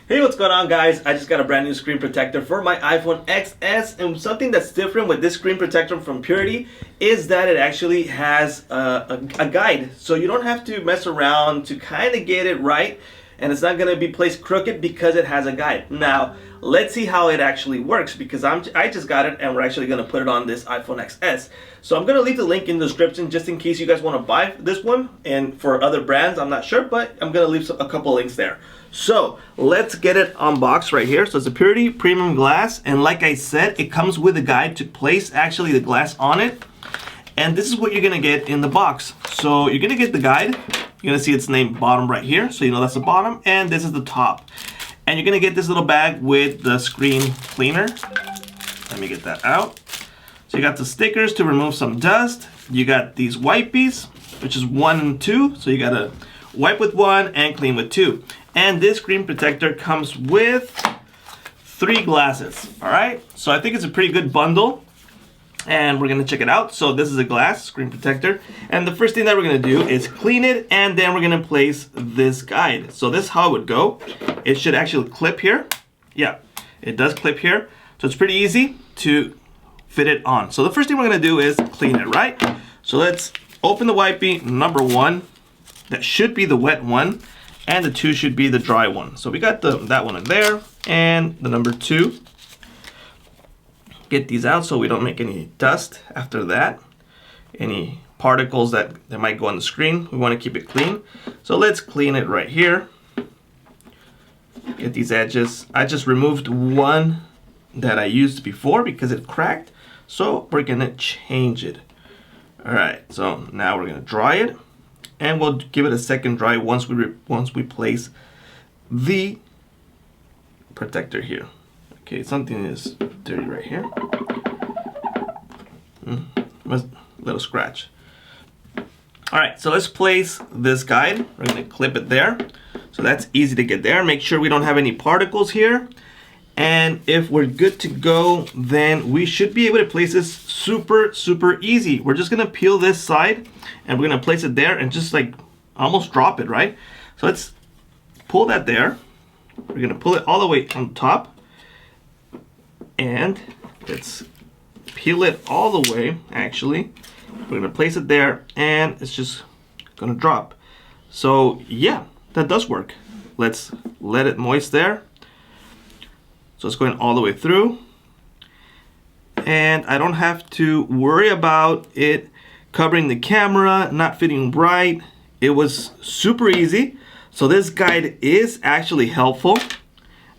Hey, what's going on, guys? I just got a brand new screen protector for my iPhone XS, and something that's different with this screen protector from Purity is that it actually has a guide, so you don't have to mess around to kind of get it right, and it's not going to be placed crooked because it has a guide. Now, let's see how it actually works, because I just got it and we're actually going to put it on this iPhone XS. So I'm going to leave the link in the description just in case you guys want to buy this one, and for other brands I'm not sure, but I'm going to leave a couple links there. So let's get it unboxed right here. So it's a Purity premium glass, and like I said, it comes with a guide to place actually the glass on it. And this is what you're going to get in the box. So you're going to get the guide. You're going to see its name bottom right here, so you know that's the bottom, and this is the top. And you're going to get this little bag with the screen cleaner. Let me get that out. So you got the stickers to remove some dust. You got these wipies, which is 1 and 2. So you got to wipe with 1 and clean with 2. And this screen protector comes with 3 glasses. All right. So I think it's a pretty good bundle, and we're going to check it out. So this is a glass screen protector, and the first thing that we're going to do is clean it, and then we're going to place this guide. So this is how it would go. It should actually clip here. Yeah, it does clip here. So it's pretty easy to fit it on. So the first thing we're going to do is clean it, right? So let's open the wipey number 1. That should be the wet one, and the 2 should be the dry one. So we got that one in there, and the number 2. Get these out so we don't make any dust after that. Any particles that might go on the screen, we want to keep it clean. So let's clean it right here. Get these edges. I just removed one that I used before because it cracked. So we're gonna change it. All right, so now we're gonna dry it, and we'll give it a second dry once we place the protector here. Okay, something is dirty right here. Little scratch. All right, so let's place this guide. We're gonna clip it there. So that's easy to get there. Make sure we don't have any particles here. And if we're good to go, then we should be able to place this super easy. We're just gonna peel this side, and we're gonna place it there and just like almost drop it, right? So let's pull that there. We're gonna pull it all the way on top, and let's peel it all the way. Actually, we're gonna place it there, and it's just gonna drop. So yeah, that does work. Let's let it moist there. So it's going all the way through, and I don't have to worry about it covering the camera, not fitting right. It was super easy. So this guide is actually helpful.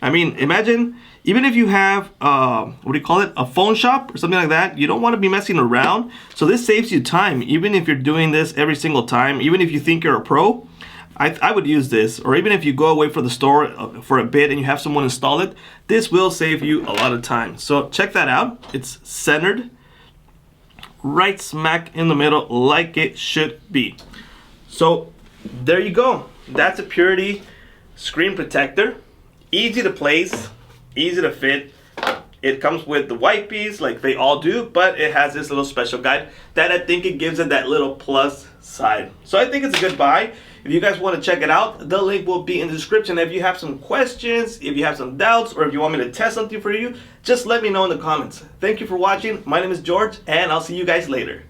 I mean, imagine even if you have what do you call it, a phone shop or something like that, you don't want to be messing around. So this saves you time. Even if you're doing this every single time, even if you think you're a pro, I would use this. Or even if you go away for the store for a bit and you have someone install it, this will save you a lot of time. So check that out. It's centered right smack in the middle like it should be. So there you go. That's a Purity screen protector. Easy to place, easy to fit. It comes with the wipies like they all do, but it has this little special guide that I think it gives it that little plus side. So I think it's a good buy. If you guys want to check it out, the link will be in the description. If you have some questions, if you have some doubts, or if you want me to test something for you, just let me know in the comments. Thank you for watching. My name is George, and I'll see you guys later.